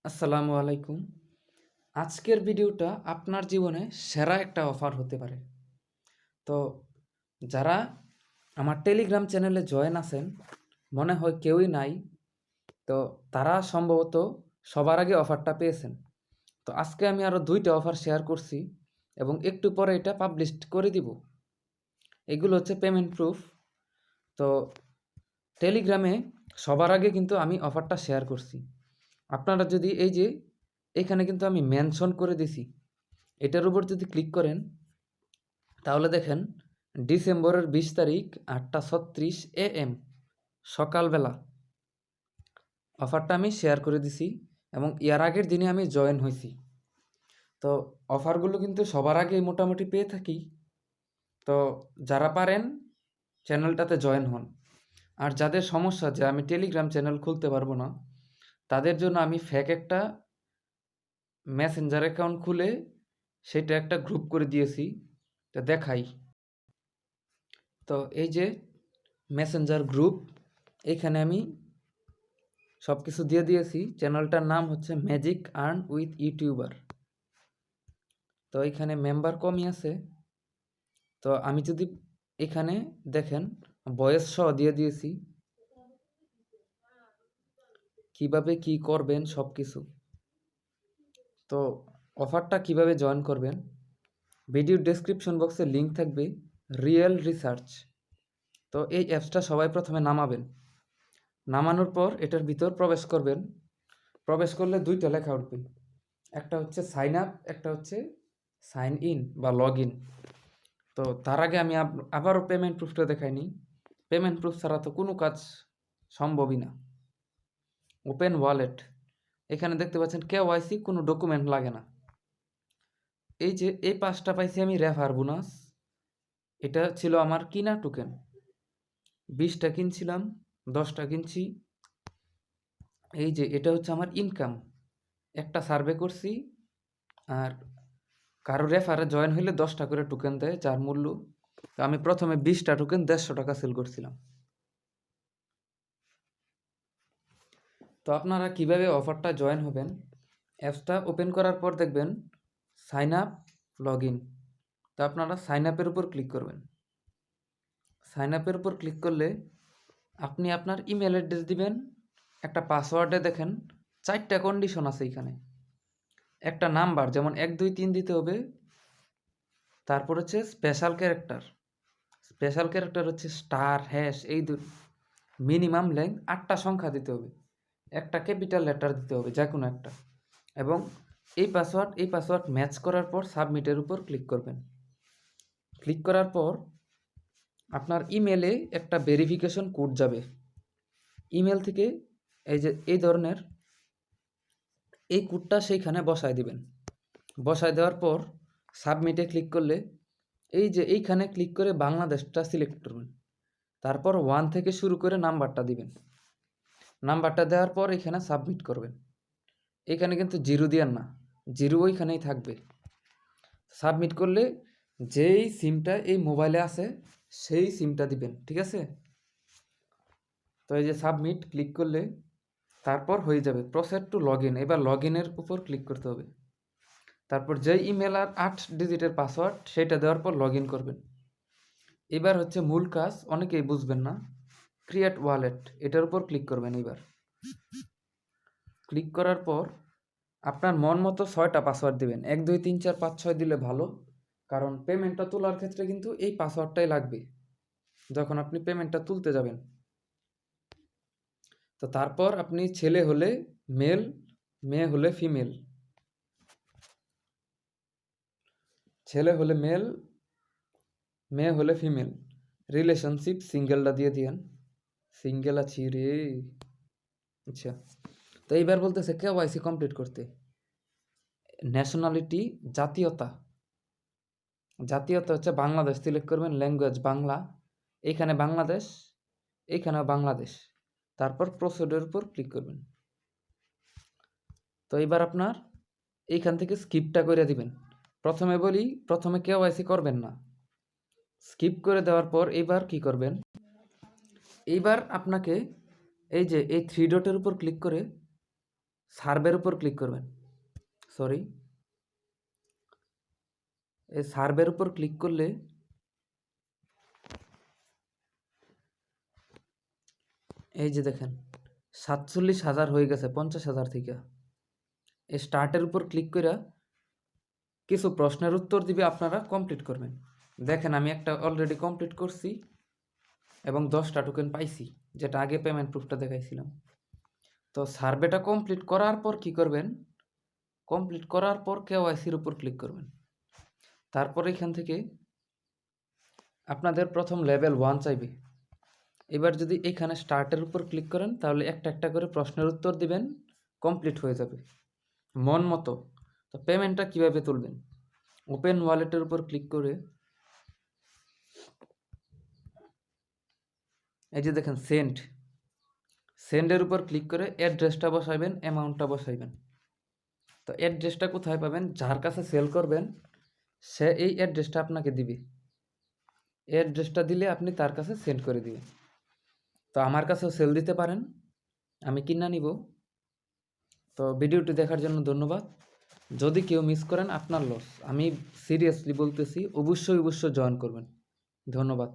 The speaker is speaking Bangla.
আসসালামু আলাইকুম। আজকের ভিডিওটা আপনার জীবনে সেরা একটা অফার হতে পারে। তো যারা আমার টেলিগ্রাম চ্যানেলে জয়েন আছেন, মনে হয় কেউই নাই। তো তারা সম্ভবত সবার আগে অফারটা পেয়েছেন। তো আজকে আমি আরও ২টা অফার শেয়ার করছি এবং একটু পরে এটা পাবলিশ করে দিব। এগুলো হচ্ছে পেমেন্ট প্রুফ। তো টেলিগ্রামে সবার আগে কিন্তু আমি অফারটা শেয়ার করছি। আপনারা যদি এই যে এখানে কিন্তু আমি মেনশন করে দিছি, এটার উপর যদি ক্লিক করেন তাহলে দেখেন ডিসেম্বরের ২০ তারিখ ৮:৩৬ AM সকালবেলা অফারটা আমি শেয়ার করে দিছি এবং এর আগের দিনে আমি জয়েন হয়েছি। তো অফারগুলো কিন্তু সবার আগেই মোটামুটি পেয়ে থাকি। তো যারা পারেন চ্যানেলটাতে জয়েন হন। আর যাদের সমস্যা যে আমি টেলিগ্রাম চ্যানেল খুলতে পারবো না, তাদের জন্য আমি ফেক একটা মেসেঞ্জার অ্যাকাউন্ট খুলে সেটা একটা গ্রুপ করে দিয়েছি। তো দেখাই। তো এই যে মেসেঞ্জার গ্রুপ, এখানে আমি সব কিছু দিয়ে দিয়েছি। চ্যানেলটার নাম হচ্ছে ম্যাজিক আর্ন উইথ ইউটিউবার। তো এখানে মেম্বার কমই আছে। তো আমি যদি এখানে দেখেন ভয়েস সহ দিয়ে দিয়েছি, কিভাবে কি করবেন সব কিছু। তো অফারটা কিভাবে জয়েন করবেন, ভিডিও ডেসক্রিপশন বক্সে লিঙ্ক থাকবে, রিয়েল রিসার্চ। তো এই অ্যাপসটা সবাই প্রথমে নামাবেন। নামানোর পর এটার ভিতর প্রবেশ করবেন। প্রবেশ করলে ২টা লেখা উঠবে, একটা হচ্ছে সাইন আপ, একটা হচ্ছে সাইন ইন বা লগ ইন। তো তার আগে আমি আবারও পেমেন্ট প্রুফটা দেখাই নিই। পেমেন্ট প্রুফ ছাড়া তো কোনো কাজ সম্ভবই না। ওপেন ওয়ালেট, এখানে দেখতে পাচ্ছেন KYC, কোনো ডকুমেন্ট লাগে না। এই যে এই 5টা পাইছি আমি রেফার বোনাস। এটা ছিল আমার কিনা টোকেন। 20টা কিনছিলাম, 10টা কিনছি। এই যে এটা হচ্ছে আমার ইনকাম। একটা সার্ভে করছি, আর কারো রেফারে জয়েন হইলে 10টা করে টোকেন দেয়, যার মূল্য। তো আমি প্রথমে 20টা টোকেন 150 টাকা সেল করছিলাম। তো আপনারা কিভাবে অফারটা জয়েন হবেন, অ্যাপসটা ওপেন করার পর দেখবেন সাইন আপ, লগ ইন। তো আপনারা সাইন আপের উপর ক্লিক করবেন। সাইন আপের উপর ক্লিক করলে আপনি আপনার ইমেল অ্যাড্রেস দিবেন, একটা পাসওয়ার্ডে দেখেন 4টা কন্ডিশন আছে এখানে। একটা নাম্বার, যেমন 1 2 3 দিতে হবে। তারপর হচ্ছে স্পেশাল ক্যারেক্টার। স্পেশাল ক্যারেক্টার হচ্ছে স্টার, হ্যাশ, এই মিনিমাম লেন্থ 8টা সংখ্যা দিতে হবে। একটা ক্যাপিটাল লেটার দিতে হবে, যে কোনো একটা। এবং এই পাসওয়ার্ড ম্যাচ করার পর সাবমিটের উপর ক্লিক করবেন। ক্লিক করার পর আপনার ইমেলে একটা ভেরিফিকেশন কোড যাবে। ইমেল থেকে এই যে এই ধরনের এই কোডটা সেইখানে বসায় দিবেন। বসায় দেওয়ার পর সাবমিটে ক্লিক করলে এই যে এইখানে ক্লিক করে বাংলাদেশটা সিলেক্ট করবেন। তারপর 1 থেকে শুরু করে নাম্বারটা দিবেন। নাম্বারটা দেওয়ার পর এখানে সাবমিট করবেন। এখানে কিন্তু জিরো দিয়েন না, জিরো ওইখানেই থাকবে। সাবমিট করলে যেই সিমটা এই মোবাইলে আছে সেই সিমটা দিবেন, ঠিক আছে? তো এই যে সাবমিট ক্লিক করলে তারপর হয়ে যাবে প্রসেস টু লগ ইন। এবার লগ ইনের উপর ক্লিক করতে হবে। তারপর যেই ইমেল আর 8 ডিজিটের পাসওয়ার্ড সেটা দেওয়ার পর লগ ইন করবেন। এবার হচ্ছে মূল কাজ, অনেকেই বুঝবেন না, ক্রিয়েট ওয়ালেট, এটার উপর ক্লিক করবেন। এবার ক্লিক করার পর আপনার মন মতো 6টা পাসওয়ার্ড দিবেন। 1 2 3 4 5 6 দিলে ভালো, কারণ পেমেন্টটা তোলার ক্ষেত্রে কিন্তু এই পাসওয়ার্ডটাই লাগবে যখন আপনি পেমেন্টটা তুলতে যাবেন। তো তারপর আপনি ছেলে হলে মেল, মেয়ে হলে ফিমেল। ছেলে হলে মেল, মেয়ে হলে ফিমেল। রিলেশনশিপ সিঙ্গেলটা দিয়ে দিয়েন, সিঙ্গেল আছি রে। আচ্ছা, তো এইবার বলতেছে KYC কমপ্লিট করতে। ন্যাশনালিটি, জাতীয়তা, জাতীয়তা হচ্ছে বাংলাদেশ সিলেক্ট করবেন। ল্যাঙ্গুয়েজ বাংলা, এইখানে বাংলাদেশ, এইখানেও বাংলাদেশ। তারপর প্রসিডের উপর ক্লিক করবেন। তো এবার আপনার এইখান থেকে স্কিপটা করে দিবেন। প্রথমে বলি, প্রথমে KYC করবেন না, স্কিপ করে দেওয়ার পর এইবার কি করবেন, এইবার আপনাকে এই যে এই 3 ডটের উপর ক্লিক করে সার্ভের উপর ক্লিক করবেন। সরি, এই সার্ভের উপর ক্লিক করলে এই যে দেখেন 47,000 হয়ে গেছে 50,000 থেকে। এই স্টার্টের উপর ক্লিক করে কিছু প্রশ্নের উত্তর দিবে, আপনারা কমপ্লিট করবেন। দেখেন আমি একটা অলরেডি কমপ্লিট করছি এবং 10টা টোকেন পাইছি, যেটা আগে পেমেন্ট প্রুফটা দেখাইছিলাম। তো সার্ভেটা কমপ্লিট করার পর কি করবেন, কমপ্লিট করার পর কেওয়াইসির উপর ক্লিক করবেন। তারপর এখান থেকে আপনাদের প্রথম লেভেল 1 চাইবে। এবার যদি এখানে স্টার্টের উপর ক্লিক করেন তাহলে একটা একটা করে প্রশ্নের উত্তর দিবেন, কমপ্লিট হয়ে যাবে মন মতো। তো পেমেন্টটা কিভাবে তুলবেন, ওপেন ওয়ালেটের উপর ক্লিক করে এই যে দেখেন সেন্ডের উপর ক্লিক করে অ্যাড্রেসটা বসাইবেন, অ্যামাউন্টটা বসাইবেন। তো অ্যাড্রেসটা কোথায় পাবেন, যার কাছে সেল করবেন সে এই অ্যাড্রেসটা আপনাকে দিবে। অ্যাড্রেসটা দিলে আপনি তার কাছে সেন্ড করে দিবেন। তো আমার কাছেও সেল দিতে পারেন, আমি কিনা নিব। তো ভিডিওটি দেখার জন্য ধন্যবাদ। যদি কেউ মিস করেন আপনার লস, আমি সিরিয়াসলি বলতেছি, অবশ্যই জয়েন করবেন। ধন্যবাদ।